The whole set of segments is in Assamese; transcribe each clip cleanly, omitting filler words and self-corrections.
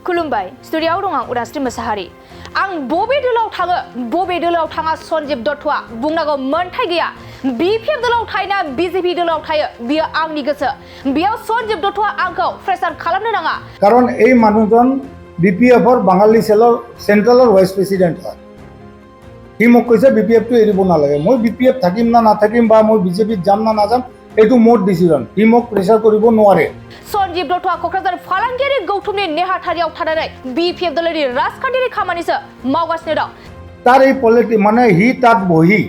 खुलुमबाय स्टुडियाव दं आं उदास्रि मोसाहारि आं बबे दोलाव थाङो बबे दोलाव थाङा सन्दिप दत्तआ बुंनांगौ मोनथाय गैया BPF दोलाव थायोना BJP दोलाव थायो बियो आंनि गोसो बेयाव सन्दिप दत्तआ आंखौ प्रेसार खालामनो नाङा कारण এই মানুহজন BPFৰ বাঙালী সেলৰ সেন্ট্ৰেলৰ ভাইস প্ৰেসিডেন্ট হয় হি মোক কৈছে BPF টো এৰিব নালাগে মই BPF থাকিম না নাথাকিম বা মই BJP যাম না নাযাম এটো মোৰ ডিসিজন হি মোক প্ৰেসাৰ কৰিব নোৱাৰে सन्दिप दत्तआ क'क्राझार फालांगियारि गौथुमनि नेहाथारियाव थानानै BPF दलनि राजखान्थियारि खामानिसो मावगासिनो दं तार এই পলিটিক মানে হি তাত বহি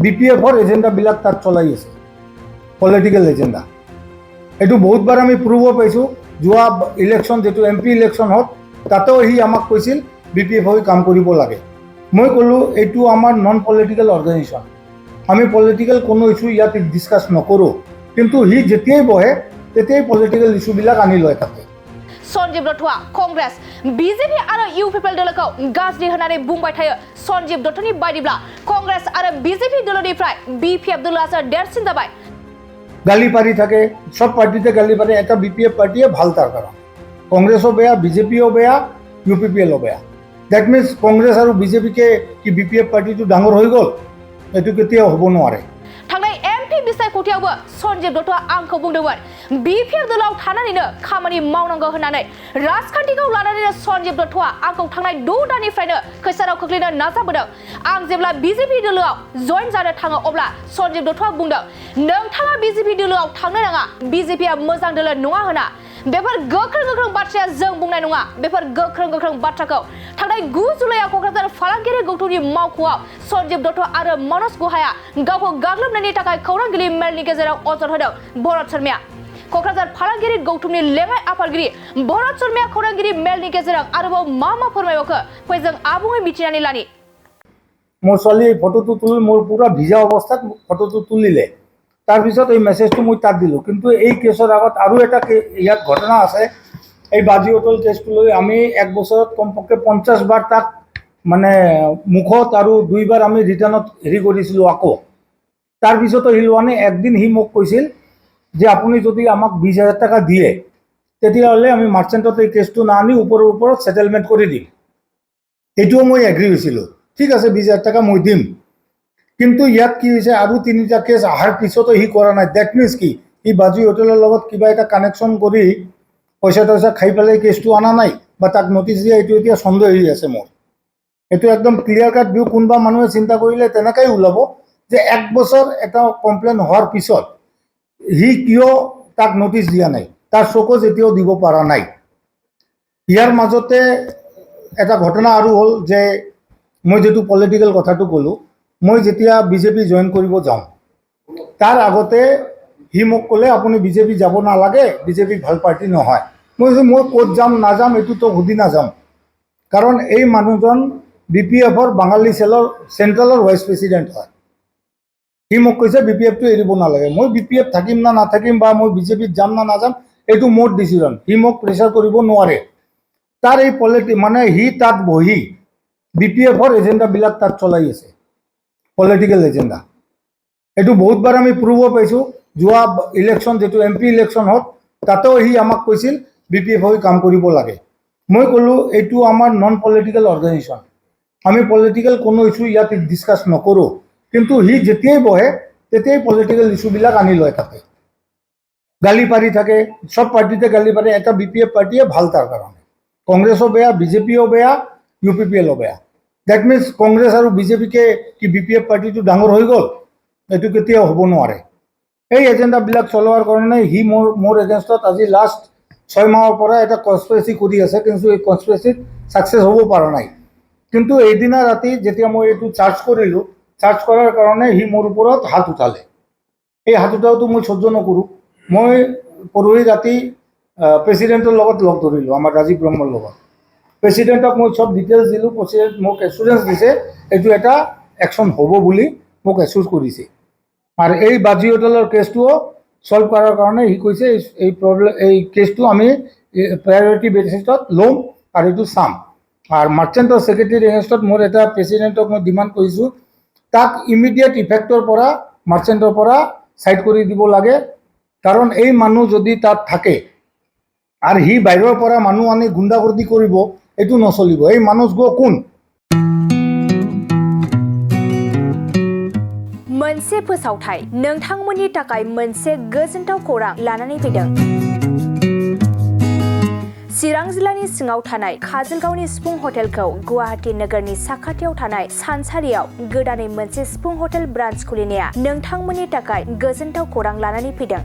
BPFৰ এজেন্ডা বিলাক তাত চলাই আছে পলিটিক্যাল এজেন্ডা এটো বহুতবাৰ আমি প্ৰুভ পাইছো যোৱা ইলেকশন যেটো MP ইলেকশন হত তাতেও হি আমাক কৈছিল BPF হৈ কাম কৰিব লাগে মই কলো এটো আমাৰ নন পলিটিক্যাল অৰ্গানাইজেশন আমি পলিটিক্যাল কোনো ইস্যু ইয়াত ডিসকাস নকৰো কিন্তু হি যেতিয়াই বহে তেতিয়াই পলিটিক্যাল ইস্যু বিলাক আনি লয় তাতে सन्दिप दत्तआ कंग्रेस BJP आरो UPPL दलखौ गाज्रि होनानै बुंबाय थायो सन्दिप दत्तनि बायदिब्ला कंग्रेस आरो BJP दलनिफ्राय BPF दलासो देरसिन जाबाय गाली पारी থাকে সব পার্টিতে গালি পারে এটা BPF পার্টিয়ে ভাল তার কারণ কংগ্রেসও বেয়া BJPও বেয়া UPPLও বেয়া দ্যাট মিন্স কংগ্রেস আৰু BJP কে কি BPF পাৰ্টিটো ডাঙৰ হৈ গল এটো কেতিয়াও হ'ব নোৱাৰে थांनाय MP बिसायख'थियावबो सन्दिप दत्तआ आंखौ बुंदोंमोन BPF दलाव थानानैनो खामानि मावनांगौ होननानै राजखान्थिखौ लानानैनो सन्दिप दत्तआ आंखौ थांनाय 6 दाननिफ्रायनो खैसाराव खोख्लैनो नाजाबोदों आं जेब्ला BJP दोलोआव जइन जानो थाङो अब्ला सन्दिप दत्तआ बुंदों नोंथाङा BJP दोलोआव थांनो नाङा BJPआ मोजां दोलो नङा होना बेफोर गोख्रों बाथ्राया जों बुंनाय नङा बेफोर गोख्रों बाथ्राखौ थांनाय 9 जुलाइआव क'क्राझार फालांगियारि गौथुमनि मावख'आव सन्दिप दत्त आरो मनज गुहाया गावखौ गाग्लोबनायनि थाखाय खौरांगिरि मेलनि गेजेराव अजद होदों भरत शर्माया क'क्राझार फालांगियारि गौथुमनि लेङाइ आफादगिरि भरत शर्माया खौरांगिरि मेलनि गेजेराव आरोबाव मा फोरमायबावखो फै जों आबुङै मिथिनानै लानि মোৰ ছোৱালী ফটোটো তুলি মোৰ পুৰা ভিজা অৱস্থাত ফটোটো তুলিলে তাৰ পিছত এই মেছেজটো মই তাত দিলো কিন্তু এই কেছৰ আগত আৰু এটা ইয়াত ঘটনা আছে এই বাজি হোটেল কেছটো লৈ আমি এক বছৰত কমপক্ষে 50 বাৰ তাক মানে মুখত আৰু দুইবাৰ আমি ৰিটাৰ্ণত হেৰি কৰিছিলো আকৌ তাৰ পিছত হিলৱানে একদিন হি মোক কৈছিল যে আপুনি যদি আমাক 20000 টাকা দিয়ে তেতিয়াহ'লে আমি মাৰ্চেন্টত এই কেছটো না আনি ওপৰত সেটেলমেন্ট কৰি দিম এটোও মই এগ্ৰি হৈছিলো ঠিক আছে 20000 টাকা মই দিম কিন্তু ইয়াত কি হৈছে আৰু তিনিটা কেছ আহাৰ পিছতো হি কৰা নাই দ্যাট মিন্স কি ই বাজি হোটেলৰ লগত কিবা এটা কানেকশ্যন কৰি পইচা খাই পেলাই কেছটো আনা নাই বা তাক নটিচ দিয়া এইটো এতিয়া সন্দেহ হৈ আছে মোৰ এইটো একদম ক্লিয়াৰ কাট ভিউ কোনবা মানুহে চিন্তা কৰিলে তেনেকৈ ওলাব যে এক বছৰ এটা কমপ্লেইন হোৱাৰ পিছত হি কিয় তাক নটিচ দিয়া নাই তাৰ চকজ এতিয়াও দিব পৰা নাই ইয়াৰ মাজতে এটা ঘটনা আৰু হ'ল যে মই যেটো পলিটিক্যাল কথাটো ক'লো মই যেতিয়া BJP জয়েন কৰিব যাওঁ তাৰ আগতে হি মোক ক'লে আপুনি BJP যাব নালাগে BJP ভাল পাৰ্টি নহয় মই ক'ত যাম নাযাম এটো তো সুধি নাযাম কাৰণ এই মানুহজন BPFৰ বাঙালী সেলৰ সেন্ট্ৰেলৰ ভাইস প্ৰেসিডেন্ট হয় হি মোক কৈছে BPF টো এৰিব নালাগে মই BPF থাকিম না নাথাকিম বা মই BJP যাম না নাযাম এটো মোৰ ডিসিজন হি মোক প্ৰেসাৰ কৰিব নোৱাৰে তাৰ এই পলিটিক মানে হি তাত বহি BPFৰ এজেন্ডা বিলাক তাত চলাই আছে পলিটিক্যাল এজেন্ডা এটো বহুতবাৰ আমি প্ৰুভ পাইছো যোৱা ইলেকশন যেটো MP ইলেকশন হত তাতেও হি আমাক কৈছিল BPF হৈ কাম কৰিব লাগে মই কলো এটো আমাৰ নন পলিটিক্যাল অৰ্গানাইজেশন আমি পলিটিক্যাল কোনো ইস্যু ইয়াত ডিসকাস নকৰো কিন্তু হি যেতিয়াই বহে তেতিয়াই পলিটিক্যাল ইস্যু বিলাক আনি লয় তাতে গালি পাৰি থাকে সব পাৰ্টিতে গালি পাৰে এটা BPF পাৰ্টিয়ে ভাল তাৰ কাৰণে কংগ্ৰেসও বেয়া BJPও বেয়া UPPLও বেয়া দ্যাট মিন্স কংগ্ৰেস আৰু BJP কে কি BPF পাৰ্টিটো ডাঙৰ হৈ গল এটো কেতিয়াও হ'ব নোৱাৰে এই এজেন্ডা বিলাক চলোৱাৰ কাৰণে হি মোৰ এগেইনষ্টত আজি লাষ্ট 6 মাহৰ পৰা এটা কনস্পিৰেসি কৰি আছে কিন্তু এই কনস্পিৰেসিত সাকসেস হ'ব পৰা নাই কিন্তু এইদিনা ৰাতি যেতিয়া মই এটো চাৰ্জ কৰিলো চাৰ্জ কৰাৰ কাৰণে হি মোৰ ওপৰত হাত উঠালে এই হাত উঠাওটো মই সহ্য নকৰো মই পৰহি ৰাতি প্ৰেসিডেন্টৰ লগত লগ ধৰিলো আমাৰ ৰাজীৱ ব্ৰহ্মৰ লগত প্ৰেসিডেন্টক মই সব ডিটেইলছ দিলো প্ৰেসিডেন্ট মোক এসুৰেন্স দিছে এটো এটা অ্যাকশন হ'ব বুলি মোক এসুৰ কৰিছে আৰ এই বাজি হোটেলৰ কেছটো সলভ কৰাৰ কাৰণে হি কৈছে এই প্ৰবলেম এই কেছটো আমি প্ৰায়োৰিটি বেচিছত লম আৰু এটো সাম আৰ মাৰ্চেন্টৰ সেক্ৰেটাৰি এগেইনষ্টত মোৰ এটা প্ৰেসিডেন্টক মই ডিমান্ড কৰিছো তাক ইমিডিয়েট ইফেক্টৰ পৰা মাৰ্চেন্টৰ পৰা সাইড কৰি দিব লাগে কাৰণ এই মানুহ যদি তাত থাকে আৰ হি বাহিৰৰ পৰা মানুহ আনি গুণ্ডাগৰ্দি কৰিব এইটো নচলিব এই মানুহবোৰ কোন मोनसे फोसावथाय नोंथांमोननि थाखाय मोनसे गोजोनथाव खौरां लानानै फैदों चिरां जिल्लानि सिङाव थानाय काजलगावनि सिफुं हटेलखौ गुवाहाटी नोगोरनि साखाथियाव थानाय सानसारियाव गोदानै मोनसे सिफुं हटेल ब्रान्च खुलिनाया नोंथांमोननि थाखाय गोजोनथाव खौरां लानानै फैदों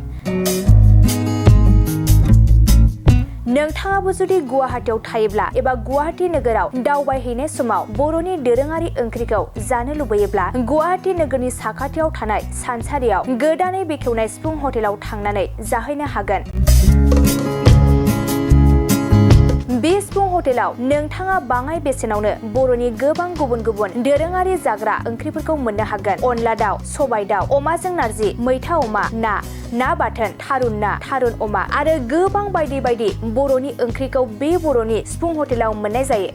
नोंथाङाबो जुदि गुवाहाटीयाव थायोब्ला एबा गुवाहाटी नोगोराव दावबायहैनाय समाव बर'नि दोरोङारि ओंख्रिखौ जानो लुबैयोब्ला गुवाहाटी नोगोरनि साखाथियाव थानाय सानसारियाव गोदानै बेखेवनाय सिफुं हटेलाव थांनानै जाहैनो हागोन बे सिफुं हटेलाव नोंथाङा बाङाय बेसेनावनो बर'नि गोबां गुबुन गुबुन दोरोङारि जाग्रा ओंख्रिफोरखौ मोननो हागोन अनला दाउ सबाय दाउ अमाजों नारजि मैथा अमा ना बाथोन थारुन अमा आरो गोबां बायदि बायदि बर'नि ओंख्रिखौ बे बर'नि सिफुं हटेलाव मोननाय जायो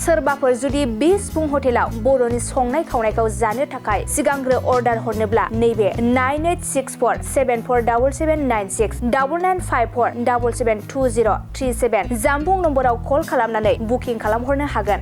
सोरबाफोर जुदि बे सिफुं हटेलाव बर'नि संनाय खावनायखौ जानो थाखाय सिगांग्रो अर्डार हरनोब्ला नैबे 9864747796 9954772037 जामबुं नम्बराव कल खालामनानै बुकिं खालामहरनो हागोन